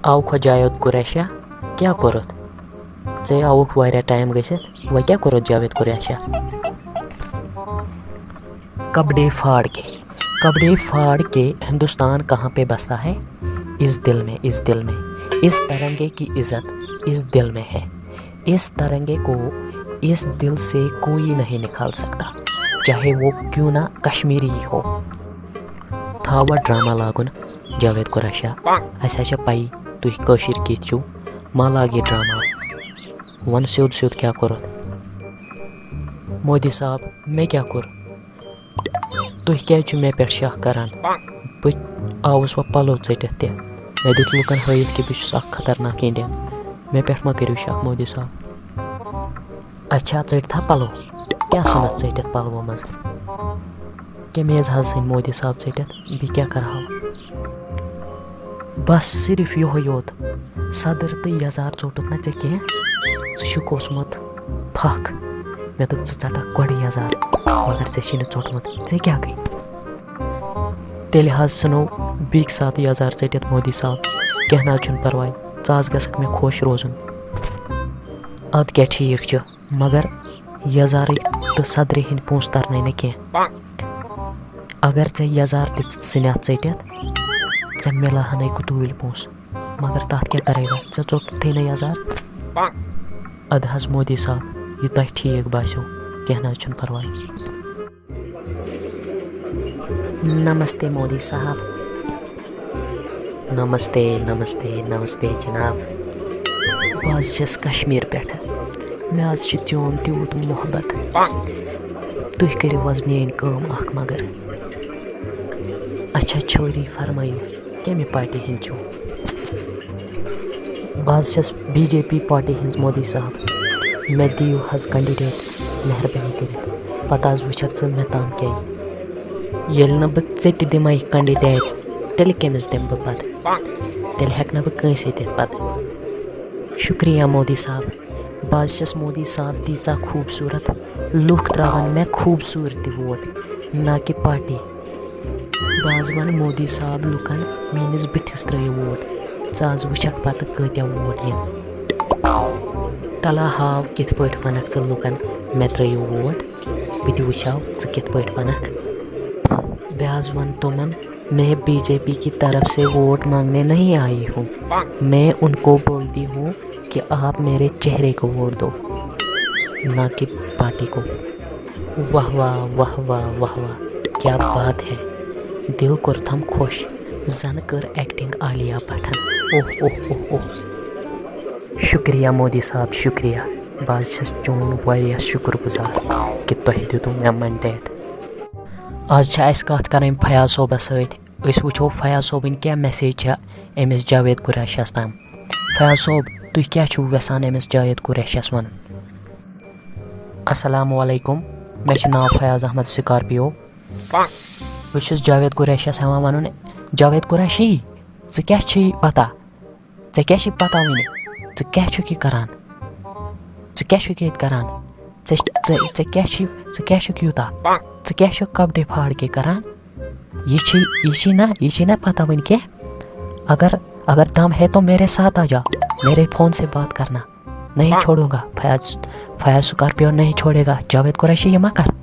آو جاوید قریشی کیا کورت ژے آوُکھ واریاہ ٹائم گٔژھِتھ وۄنۍ کیٛاہ کوٚرُتھ جاوید قریشی کپڑے پھاڑ کے ہندوستان کہاں پہ بستا ہے اس دل میں اس ترنگے کی عزت اس دل میں ہے اس ترنگے کو اس دل سے کوئی نہیں نکال سکتا چاہے وہ کیوں نہ کشمیری ہی ہو تھاوا ڈرامہ لاگُن جاوید قریشی اَسہِ چھےٚ پَیی تُہۍ کٲشِرۍ کِتھ چھِو ما لاگ یہِ ڈرامہ وَن سیوٚد کیٛاہ کوٚرُتھ مودی صاحب مےٚ کیٛاہ کوٚر تُہۍ کیٛازِ چھِو مےٚ پٮ۪ٹھ شک کران بہٕ آوُس وۄنۍ پَلو ژٔٹِتھ تہِ مےٚ دیُت لُکن ہٲیِتھ کہِ بہٕ چھُس اکھ خطرناک اِنڈین مےٚ پٮ۪ٹھ مہ کٔرِو شک مودی صاحب اچھا ژٔٹتھا پَلو کیٛاہ ژھٕنَتھ ژٔٹِتھ پَلوو منٛز کمیٖز حظ ژھٕنۍ مودی صاحب ژٔٹِتھ بیٚیہِ کیٛاہ کَرہاو بس صرف یِہوے یوت صدر تہٕ یزار ژوٚٹُتھ نہ ژےٚ کینٛہہ ژٕ چھُکھ اوسمُت پھکھ مےٚ دوٚپ ژٕ ژَٹکھ گۄڈٕ یزار مگر ژےٚ چھُے نہٕ ژوٚٹمُت ژےٚ کیٛاہ گٔے تیٚلہِ حظ ژھٕنو بیٚکہِ ساتہٕ یزار ژٔٹِتھ مودی صاحب کینٛہہ نہ حظ چھُنہٕ پرواے ژٕ حظ گژھکھ مےٚ خۄش روزُن اَدٕ کیٛاہ ٹھیٖک چھُ مگر یزارٕکۍ تہٕ صدرِ ہِنٛدۍ پونٛسہٕ ترنَے نہٕ کینٛہہ اگر ژےٚ یزار تہِ ژھٕنیتھ ژٔٹِتھ ژےٚ مِلہانَے گُتوٗلۍ پونٛسہٕ مگر تَتھ کیٛاہ کَرے گا ژےٚ ژوٚٹتھٕے نہٕ یزار اَدٕ حظ مودی صاحب یہِ تۄہہِ ٹھیٖک باسیو کینٛہہ نہ حظ چھُنہٕ پرواے نمستے مودی صاحب نمستے جناب بہٕ حظ چھَس کشمیٖر پٮ۪ٹھٕ مےٚ حظ چھُ چون تیوٗت محبت تُہۍ کٔرِو حظ میٲنۍ کٲم اکھ مگر اچھا چھوری فرمٲیِو کمہِ پارٹی ہِنٛدۍ چھِو بہٕ حظ چھَس BJP پارٹی ہِنٛز مودی صاحب مےٚ دِیِو حظ کینڈِڈیٹ مہربٲنی کٔرِتھ پتہٕ حظ وٕچھکھ ژٕ مےٚ تام کیٛاہ ییٚلہِ نہٕ بہٕ ژےٚ تہِ دِمَے کینڈِڈیٹ تیٚلہِ کٔمِس دِمہٕ بہٕ پتہٕ تیٚلہِ ہٮ۪کہٕ نہٕ بہٕ کٲنٛسے دِتھ پتہٕ شُکریہ مودی صاحب بہٕ حظ چھَس مودی صاحب تیٖژاہ خوٗبصوٗرت لُکھ ترٛاوَن مےٚ خوٗبصوٗرتی ووٹ نہ کہِ پارٹی بہٕ حظ وَنہٕ مودی صاحب لُکن میٲنِس بٕتھِس ترٲیِو ووٹ ژٕ حظ وٕچھکھ پتہٕ کۭتیاہ ووٹ یِن تلا ہاو کِتھ پٲٹھۍ وَنکھ ژٕ لُکن مےٚ ترٲیِو ووٹ بہٕ تہِ وٕچھو ژٕ کِتھ پٲٹھۍ وَنکھ بیٚیہِ حظ وَن تِمن میں BJP کی طرف سے ووٹ مانگنے نہیں آئی ہوں میں ان کو بولتی ہوں کہ آپ میرے چہرے کو ووٹ دو نہ کہ پارٹی کو واہ واہ واہ واہ واہ واہ کیا بات ہے دل کوٚرتھم خۄش زن کٔر ایکٹنگ عالیہ بٹھن اوہ اوہ اوہ اوہ شُکریہ مودی صاحب شُکریہ بہٕ حظ چھَس چون واریاہ شُکر گُزار کہِ تۄہہِ دِتوٗ مےٚ مینڈیٹ آز چھِ اَسہِ کَتھ کَرٕنۍ فیاض صٲبس سۭتۍ أسۍ وٕچھو فیاض صٲبٕنۍ کیٛاہ میسیج چھےٚ أمِس جاوید قریشیَس تام فیاض صٲب تُہۍ کیٛاہ چھِو یژھان أمِس جاوید قریشیَس وَنُن السلام علیکُم مےٚ چھُ ناو فیاض احمد سکارپیو بہٕ چھُس جاوید قریشیَس ہٮ۪وان وَنُن جاوید قریشی ژٕ کیٛاہ چھُے پتہ ژےٚ کیٛاہ چھُے پتہ وٕنہِ ژٕ کیٛاہ چھُکھ یہِ کران ژٕ کیٛاہ چھُکھ ییٚتہِ کران ژےٚ کیٛاہ چھُکھ یوٗتاہ ژٕ کیٛاہ چھُکھ کپڑے پھاڑ کے کران یہ چھی نا پتہ وٕنہِ کینٛہہ اگر دم ہے تو میرے ساتھ آ جا میرے فون سے بات کرنا نہیں چھوڑوں گا فیاض سکارپیو نہیں چھوڑے گا جاوید قریشی یہ مہ کر